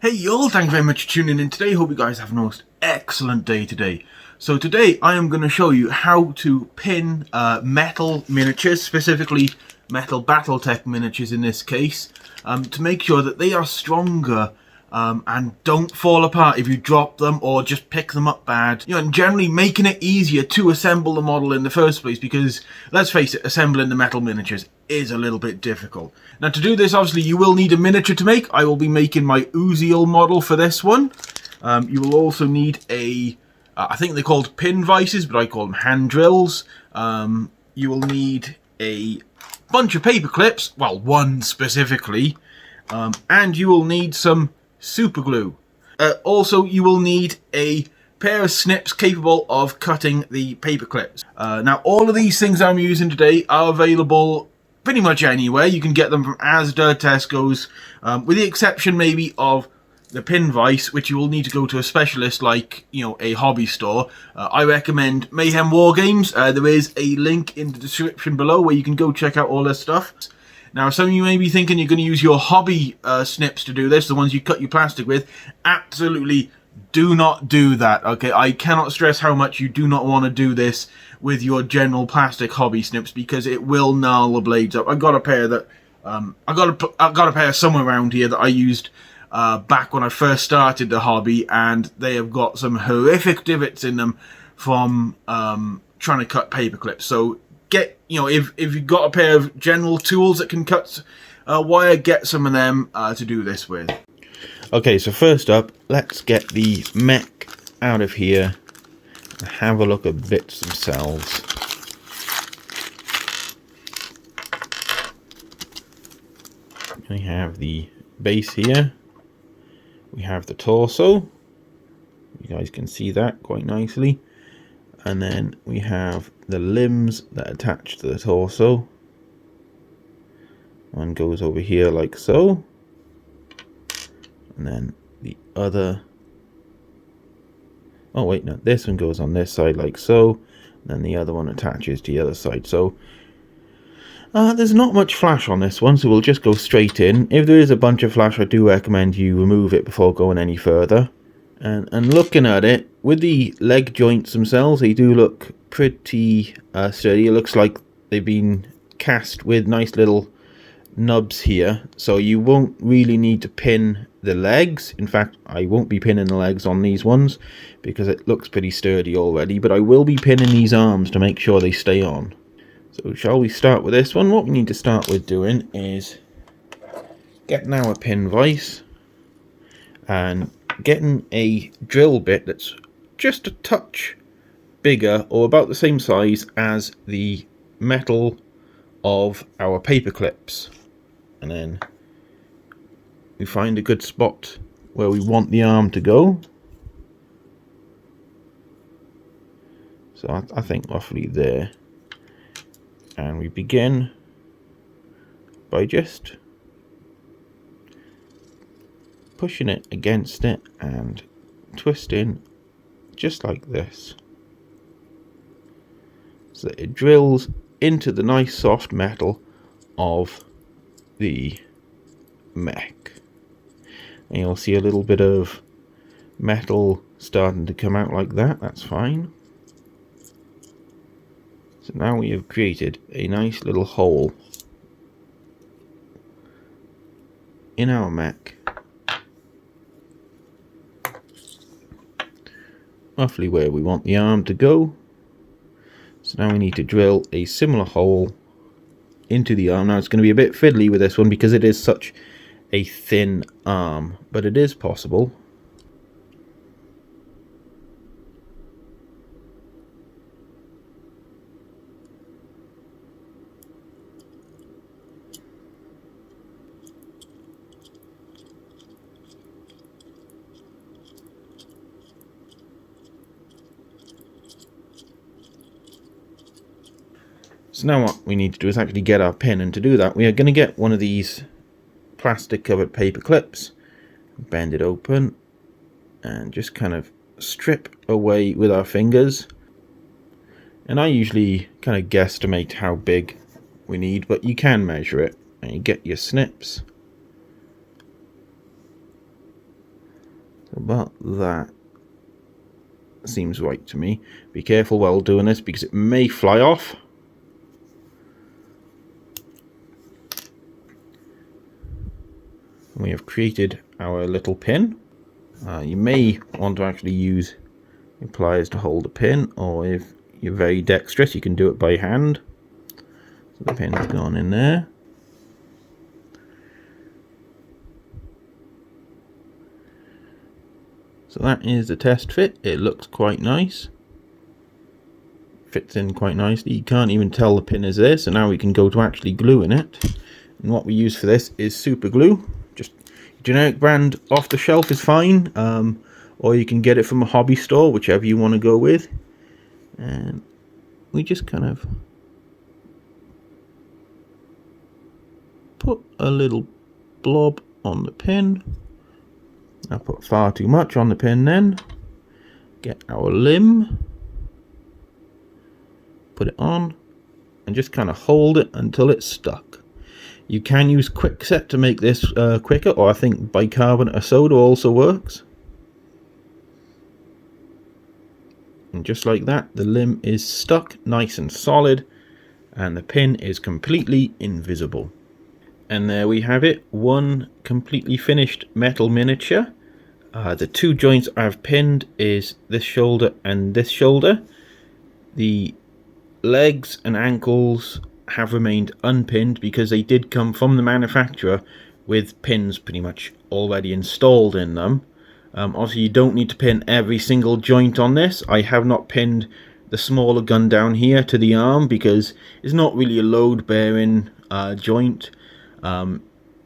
Hey y'all, thanks very much for tuning in today. Hope you guys have a most excellent day today. So today I am going to show you how to pin metal miniatures, specifically metal Battletech miniatures in this case, to make sure that they are stronger and don't fall apart if you drop them or just pick them up bad. You know, and generally making it easier to assemble the model in the first place, because let's face it, assembling the metal miniatures is a little bit difficult. Now to do this, obviously you will need a miniature to make. I will be making my Uziel model for this one. You will also need a, I think they're called pin vices, but I call them hand drills. You will need a bunch of paper clips, well, one specifically, and you will need some super glue. Also, you will need a pair of snips capable of cutting the paper clips. Now, all of these things I'm using today are available pretty much anywhere. You can get them from Asda, Tesco's, with the exception maybe of the pin vice, which you will need to go to a specialist like, you know, a hobby store. I recommend Mayhem Wargames. There is a link in the description below where you can go check out all this stuff. Now, some of you may be thinking you're going to use your hobby snips to do this, the ones you cut your plastic with. Absolutely do not do that, okay? I cannot stress how much you do not want to do this with your general plastic hobby snips, because it will gnarl the blades up. I've got a pair that I've got a pair somewhere around here that I used back when I first started the hobby, and they have got some horrific divots in them from trying to cut paper clips. So get, you know, if you've got a pair of general tools that can cut wire, get some of them to do this with. Okay, so first up, let's get the mech out of here and have a look at bits themselves. We have the base here. We have the torso. You guys can see that quite nicely. And then we have the limbs that attach to the torso. One goes over here like so. And then the other... oh wait, no, this one goes on this side like so. And then the other one attaches to the other side. So there's not much flash on this one, so we'll just go straight in. If there is a bunch of flash, I do recommend you remove it before going any further. And looking at it, with the leg joints themselves, they do look pretty sturdy. It looks like they've been cast with nice little nubs here, so you won't really need to pin the legs. In fact, I won't be pinning the legs on these ones because it looks pretty sturdy already, but I will be pinning these arms to make sure they stay on. So shall we start with this one? What we need to start with doing is getting our pin vise and getting a drill bit that's just a touch bigger or about the same size as the metal of our paper clips. And then we find a good spot where we want the arm to go. So I think roughly there. And we begin by just pushing it against it and twisting just like this, so that it drills into the nice soft metal of the mech. And you'll see a little bit of metal starting to come out like that. That's fine. So now we have created a nice little hole in our mech, roughly where we want the arm to go. So now we need to drill a similar hole into the arm. Now it's going to be a bit fiddly with this one because it is such a thin arm, but it is possible. So now what we need to do is actually get our pin, and to do that we are going to get one of these plastic covered paper clips, bend it open and just kind of strip away with our fingers. And I usually kind of guesstimate how big we need, but you can measure it. And you get your snips But that seems right to me. Be careful while doing this because it may fly off. We have created our little pin. You may want to actually use your pliers to hold the pin, or if you're very dexterous you can do it by hand. So the pin's gone in there. So that is the test fit. It looks quite nice. Fits in quite nicely. You can't even tell the pin is there. So now we can go to actually gluing it. And what we use for this is super glue. Just generic brand off the shelf is fine. Or you can get it from a hobby store, whichever you want to go with. And we just kind of put a little blob on the pin. I put far too much on the pin then. Get our limb. Put it on. And just kind of hold it until it's stuck. You can use quickset to make this quicker, or I think bicarbonate of soda also works. And just like that, the limb is stuck nice and solid, and the pin is completely invisible. And there we have it, one completely finished metal miniature. The two joints I've pinned is this shoulder and this shoulder. The legs and ankles have remained unpinned because they did come from the manufacturer with pins pretty much already installed in them. Obviously you don't need to pin every single joint on this. I have not pinned the smaller gun down here to the arm because it's not really a load bearing joint.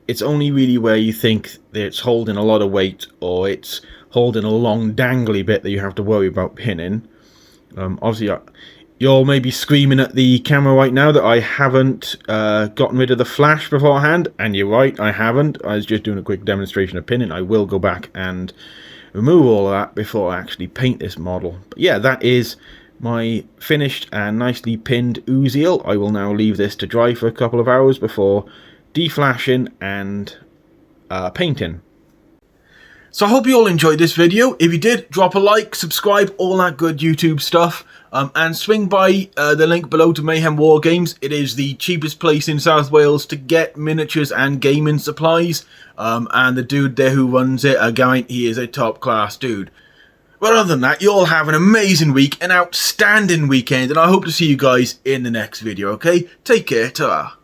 It's only really where you think that it's holding a lot of weight or it's holding a long dangly bit that you have to worry about pinning. Obviously you're maybe screaming at the camera right now that I haven't gotten rid of the flash beforehand, and you're right, I haven't. I was just doing a quick demonstration of pinning. I will go back and remove all of that before I actually paint this model. But yeah, that is my finished and nicely pinned Uziel. I will now leave this to dry for a couple of hours before deflashing and painting. So I hope you all enjoyed this video. If you did, drop a like, subscribe, all that good YouTube stuff. And swing by the link below to Mayhem War Games. It is the cheapest place in South Wales to get miniatures and gaming supplies. And the dude there who runs it, he is a top class dude. But other than that, you all have an amazing week, an outstanding weekend, and I hope to see you guys in the next video, okay? Take care, ta-ra.